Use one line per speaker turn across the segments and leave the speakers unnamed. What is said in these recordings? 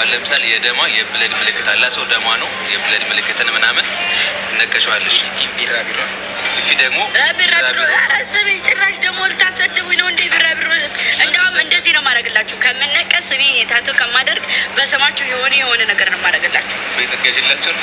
ለምሳሌ የደማ የብለድ ምልክት አላ ሰው ደማ ነው የብለድ ምልክትን ምናምን ነቀሽዋለሽ። ቢራቢሮ ደግሞ ቢራቢሮ አራሰበኝ ጭራሽ ደግሞ ልታሰድቡኝ ነው እንዴ? ቢራቢሮ እንደውም እንደዚህ ነው ማድረግላችሁ። ከምነቀስ እኔ ታቶ ከማደርግ በሰማችሁ የሆነ ነገር ነው ማድረግላችሁ። ቤት ልገዥላቸው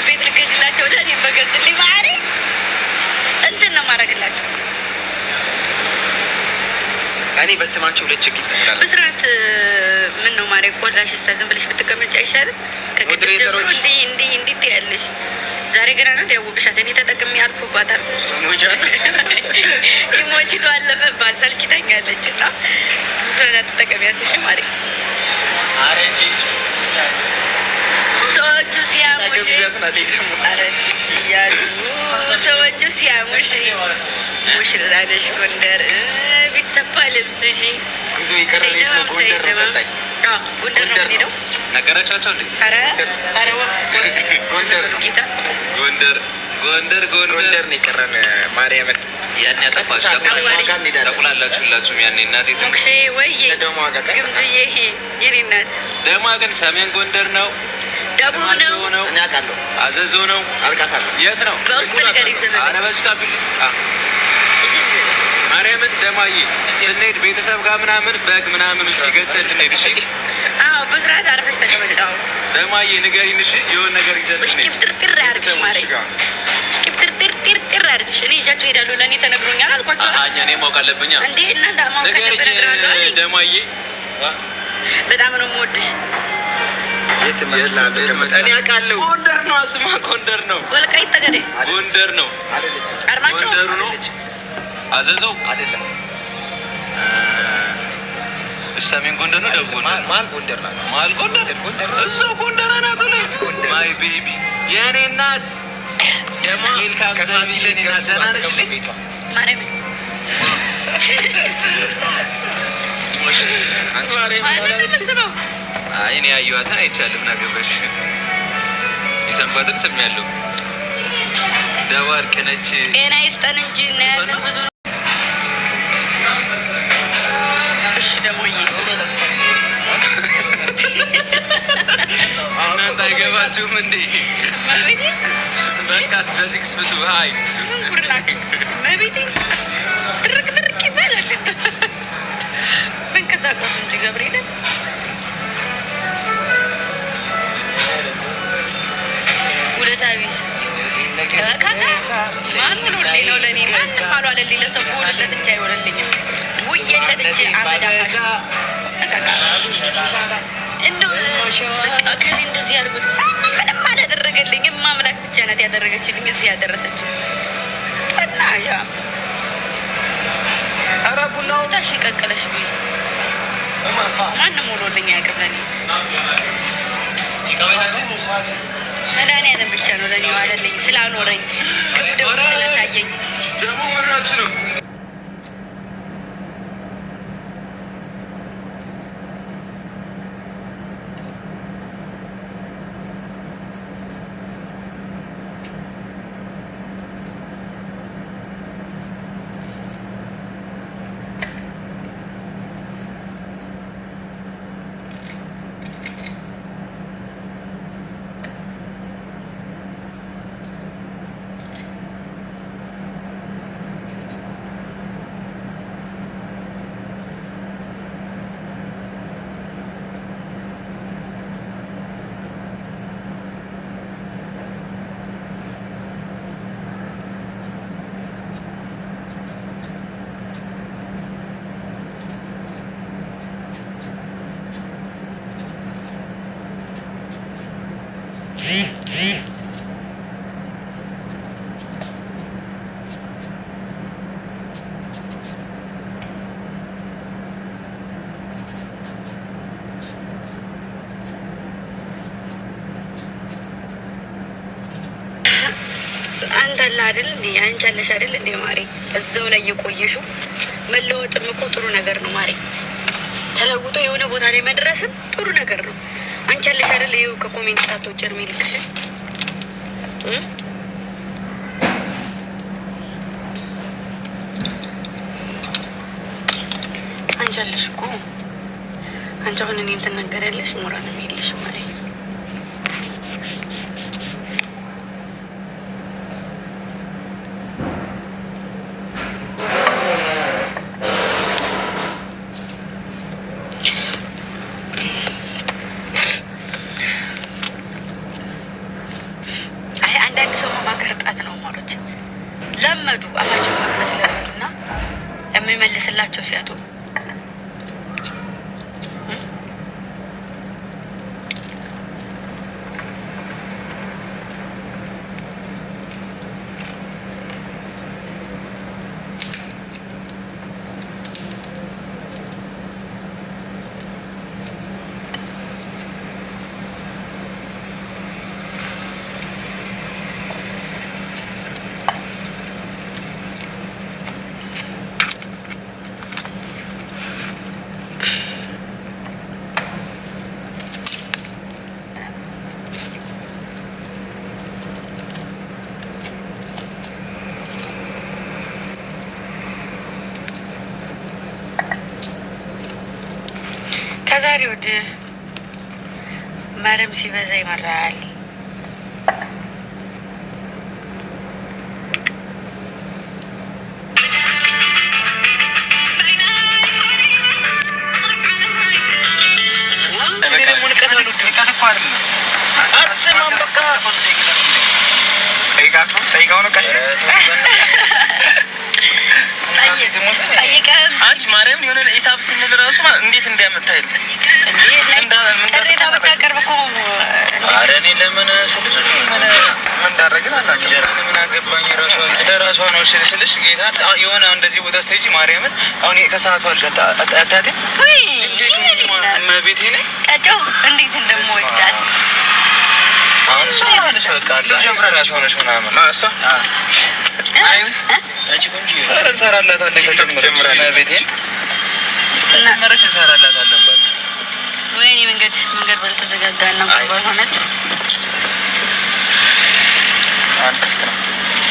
ቤት ልገዥላቸው ለኔ በገዝልኝ ማሪ እንትን ነው ማድረግላችሁ። እኔ በስማቸው ሁለት ችግር ተከራለ በስርዓት ምን ነው ማሪ ቆላሽ ዝም ብለሽ ብትቀመጪ አይሻልም? ከግድጀሮች እንዴ ያለሽ ዛሬ ገና ነው ያወቅሻት። እኔ ተጠቅሜ አልፎባታል። ኢሞጂቶ አለፈባት ሰልችታኛለች እና ሰላ ተጠቀሚያትሽ ማሪ አረንጂች ሰዎቹ ሲያሙሽ አረንጂች ያሉ ሰዎቹ ሲያሙሽ ሙሽራነሽ ጎንደር ቢሰፋ ልብስሽ ጉዞ ይቀርልሽ ነው ጎንደር ተጣይ ጎንደር ነው ነገራቻቸው እንዴ? አረ ጎንደር ነው የቀረን ማርያም ያን ያጠፋሽ ተቁላላችሁላችሁ ያኔ እናቴ ሞክሼ ወይ ግምጁዬ የኔ እናት ደማ ግን ሰሜን ጎንደር ነው ደቡብ ነው እኛ አውቃለሁ አዘዞ ነው አልቃታለሁ የት ነው በውስጥ ነገር ይዘመን አረበጭታ ቢል ማርያምን ደማዬ ስንሄድ ቤተሰብ ጋር ምናምን በግ ምናምን ሲገዝተን እንሄድ እሺ አዎ በስርዓት አርፈሽ ተቀመጫው ደማዬ ንገሪን እሺ የሆነ ነገር ይዘን እሺ ጥርጥር ያርግሽ ማርያም እሺ ጥርጥር ያርግሽ እኔ ይዣችሁ ሄዳለሁ ለኔ ተነግሮኛል አልኳችሁ አኛ እኔ ማውቅ አለብኝ እንዴ እናንተ ማውቅ አለብኝ ደማዬ በጣም ነው የምወድሽ የት መስላል እኔ አውቃለሁ ጎንደር ነው አስማ ጎንደር ነው ወልቃይት ጠገዴ ጎንደር ነው አይደለች አርማጭሆ ጎንደር ነው አዘዞ አይደለም ሰሜን ጎንደር ነው ደቡብ ነው ማል ጎንደር ናት ማል ጎንደር እዛው ጎንደር ናት ላይ ማይ ቤቢ የኔ እናት ደማ ዌልካም ዘሚለኔ ናት ደህና ነሽ ቤቷ ማርያም አንቺ ማርያም አይ እኔ አየኋት አይቻልም ናገበሽ ይሰንባትን ሰሚያለሁ ደባርቅ ነች ጤና ይስጠን እንጂ እና ያለን ብዙ እሺ ደግሞ እናንተ አይገባችሁም እንዴ? መቤቴ በቃስ በሲክስ ፍቱ ሃይ ምን ኩርላችሁ መቤቴ ድርቅ ይባላል። መንቀሳቀሱ እንጂ ገብርኤል ሁለት አቢስ ማን ብሎልኝ ነው ለእኔ ማንም አልዋለልኝ። ለሰው ብውልለት እንጂ አይሆንልኝም። ውዬለት እንጂ አመዳፋሽ እንደው በቃ ከሌ እንደዚህ ያልኩት ምንም አላደረገልኝም። ማምላክ ብቻ ናት ያደረገችልኝ እዚህ ያደረሰችኝ። ጠናያ ኧረ ቡናው ታሽ ቀቀለሽ ብዬ ማንም ውሎልኝ አያውቅም። ለእኔ መድኃኒዓለም ብቻ ነው ለእኔ ዋለልኝ ስላኖረኝ ክፉ ደግሞ ስለሳየኝ ደግሞ ወራች ነው። አንተ አይደል እንዴ አንቺ አለሽ አይደል እንዴ ማሪ እዛው ላይ የቆየሽው መለወጥም እኮ ጥሩ ነገር ነው ማሪ። ተለውጦ የሆነ ቦታ ላይ መድረስም ጥሩ ነገር ነው። አንቺ አለሽ አይደል ይኸው ከኮሜንት ሳትወጪ እርሜ ልክሽ አንቺ አለሽ እኮ
አንቺ አሁን እኔን ትናገሪያለሽ፣ ሞራልም የለሽም ማለት ነው። አንዳንድ ሰው መማከር ጣት ነው ማለት ለመዱ፣ አፋቸው መክፈት ለመዱና የሚመልስላቸው ሲያጡ ከዛሬ ወደ መረም ሲበዛ ይመራል።
አንቺ ማርያም የሆነ ሂሳብ ስንል ራሱ እንዴት እንዲያመጣል
ቅሬታ ብታቀርብ እኮ
ኧረ እኔ ለምን ስልሽ ምን እንዳደረግን አሳውቂኝ። ምን አገባኝ? ራሷ ነው ስልሽ ጌታ የሆነ እንደዚህ ቦታ ስትሄጂ ማርያምን አሁን ከሰዓቱ አታቴ እንዴት እመቤቴ ነኝ ቀጮ እንዴት እንደምወዳት አሁን ሷለሽ በቃ ራሷ ነሽ ምናምን እሷ አይ አንቺ ቆንጆ እንሰራላታለን ከጀመረን ቤቴን መረች እንሰራላታለን ባል ወይኔ መንገድ ባልተዘጋጋና ባልሆነች አንተፍታ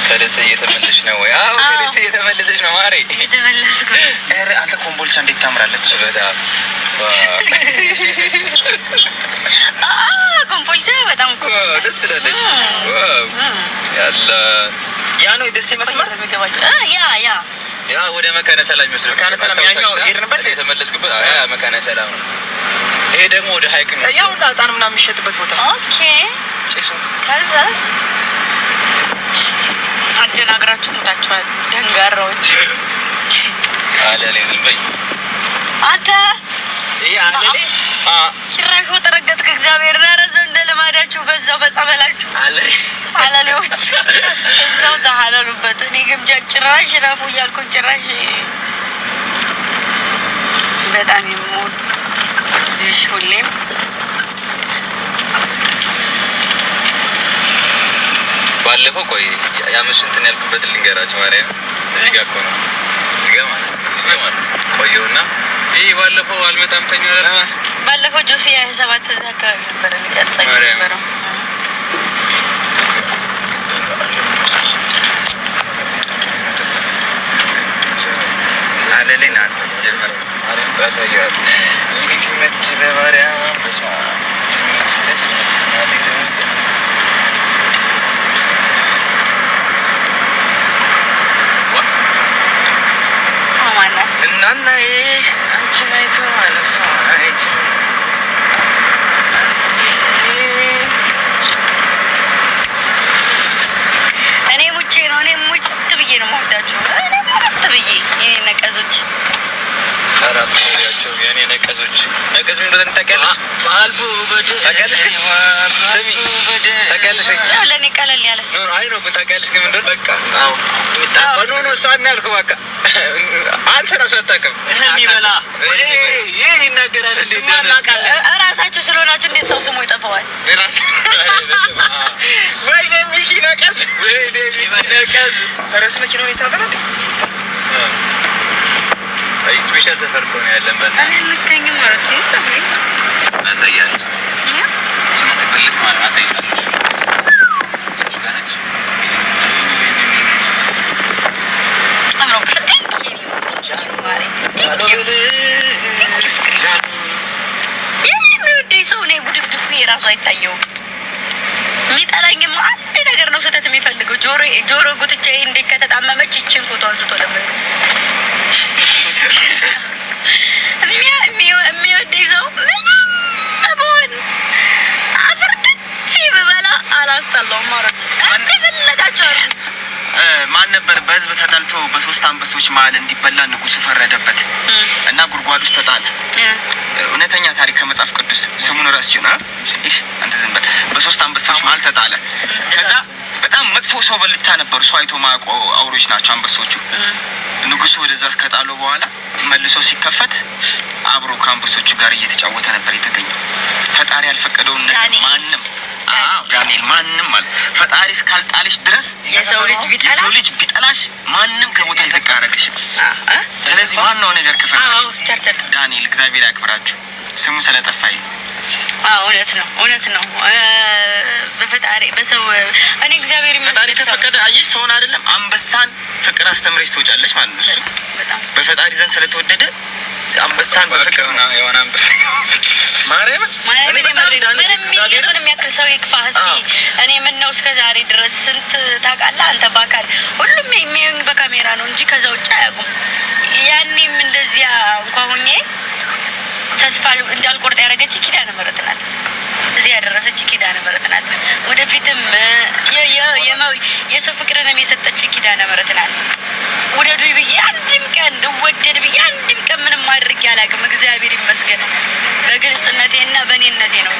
ከደሴ እየተመለሽ ነው ወይ? አዎ ከደሴ እየተመለሰች ነው ማሬ። እየተመለስኩ ኧረ አንተ ኮምቦልቻ እንዴት ታምራለች በጣም
ኮምቦልቻ በጣም
ደስ ትላለች። ዋው ያላ ያ ነው ደሴ መስመር ያ ወደ መካነ ሰላም ይመስላል። መካነ ሰላም ያኛው ሄድንበት የተመለስኩበት ያ መካነ ሰላም ነው። ይሄ ደግሞ ወደ ሀይቅ ነው። ያው ጣጣን ምናምን የሚሸጥበት ቦታ
ኦኬ።
ጭሱ
ከዛስ አደናግራችሁ ሞታችኋል ደንጋራዎች።
አለሌ ዝም በይ አንተ። ይሄ አለሌ
ጭራሽ ወጠረገጥክ። እግዚአብሔር ያረዘው እንደለማዳችሁ በዛው በጸበላችሁ አለሌዎች እዛው ተሐለሉበት። እኔ ግምጃ ጭራሽ ረፉ እያልኩ ጭራሽ በጣም የምወድሽ ሁሌም
ባለፈው ቆይ ያመሽ እንትን ያልኩበት ልንገራችሁ ማርያም እዚህ ጋር እኮ ነው እዚህ ጋር ማለት ቆየውና ይሄ ባለፈው አልመጣም ተኛው አይደል?
ባለፈው ጆሲ 27 እዛ አካባቢ ነበር ልቀርጸኝ ነበር።
አለሌና ተስጀመረ ማርያም ባሳያት ይሄ ሲመች በማርያም በስማ ሲመች ስለዚህ እናናዬ አንቺን አይቶ አለሷ አይችልም።
እኔ ሙቼ ነው እኔ ሙጭት ብዬ ነው የምወዳችሁ። እኔ ሙጭት ብዬ የኔ ነቀዞች
አራት ያቸው የኔ ነቀዞች ነቀዝ ምን እንደሆነ ታውቂያለሽ? አልፎ በደ ታውቂያለሽ? ስሚ ታውቂያለሽ?
ያው ለኔ ቀለል ያለ
ነው። አይ ነው ታውቂያለሽ ግን እንደሆነ በቃ አዎ ምጣጣ ነው ሳን ያልኩ በቃ አንተ ራስህ አታውቅም። የሚበላ ይሄ ይናገራል እንዴ?
እራሳችሁ ስለሆናችሁ እንዴት ሰው ስሙ ይጠፋዋል?
ወይኔ ሚኪ ነቀዝ ወይኔ ሚኪ ነቀዝ ፈረስ መኪናውን ይሳበል እንዴ? አይ ስፔሻል ሰፈር እኮ ነው ያለን በል
እኔ ልከኝ ማለት ነው ሰፈር
አሳያለሁ። ስማ ትልቅ ማለት አሳይሻለሁ።
አምሮ ፍልቴ ኪኒ ማሪ አይታየውም። የሚጠላኝም አንድ ነገር ነው ስህተት የሚፈልገው ጆሮ ጉትቻዬ እንዴት ከተጣመመች ይችን ፎቶ አንስቶ ለምን የሚወደኝ ሰው ምንም በሆን አፍርድቼ ብበላ አላስጠላውም ማለት እንደፈለጋቸው
ማን ነበር በህዝብ ተጠልቶ በ3 አንበሶች መሀል እንዲበላ ንጉሱ ፈረደበት እና ጉድጓድ ውስጥ ተጣለ። እውነተኛ ታሪክ ከመጽሐፍ ቅዱስ ስሙን ራስችን አንተ ዝም በል። በ3 አንበሶች መሀል ተጣለ። ከዛ በጣም መጥፎ ሰው በልታ ነበር። ሰው አይቶ ማቆ አውሮች ናቸው አንበሶቹ። ንጉሱ ወደዛ ከጣለው በኋላ መልሶ ሲከፈት አብሮ ከአንበሶቹ ጋር እየተጫወተ ነበር የተገኘው። ፈጣሪ ያልፈቀደውን ነገር ማንም ዳንኤል ማንም ማለት ፈጣሪ እስካልጣለሽ ድረስ
የሰው ልጅ
ቢጠላሽ ማንም ከቦታ ይዝቅ አረግሽ። ስለዚህ ዋናው ነገር ከፈጣሪ ዳንኤል እግዚአብሔር ያክብራችሁ ስሙ ስለጠፋኝ።
እውነት ነው። በፈጣሪ በሰው እኔ እግዚአብሔር ይመስገን
ፈጣሪ ከፈቀደ አየሽ ሰውን አይደለም አንበሳን ፍቅር አስተምረሽ ትወጫለሽ ማለት ነው። እሱ በፈጣሪ ዘንድ ስለተወደደ አንበሳን በፍቅር ነው የሆነ አንበሳ ማርያም ምንም ያክል ሰው ይክፋህ እስኪ። እኔ ምን ነው እስከ ዛሬ ድረስ ስንት ታውቃለህ አንተ በአካል ሁሉም የሚዩኝ በካሜራ ነው እንጂ ከዛ ውጭ አያውቁም። ያኔም እንደዚያ እንኳን ሆኜ ተስፋ እንዳልቆርጥ ያደረገች ኪዳነ ምህረት ናት። እዚህ ያደረሰች ኪዳነ ምህረት ናት። ወደፊትም የሰው ፍቅርንም የሰጠች ኪዳነ ምህረት ናት። ውደዱኝ ብዬ አንድም ቀን ወደድ ብዬ አንድም ቀን ምንም ማድረግ ያላቅም እግዚአብሔር ይመስገን በግልጽነቴና በእኔነቴ ነው።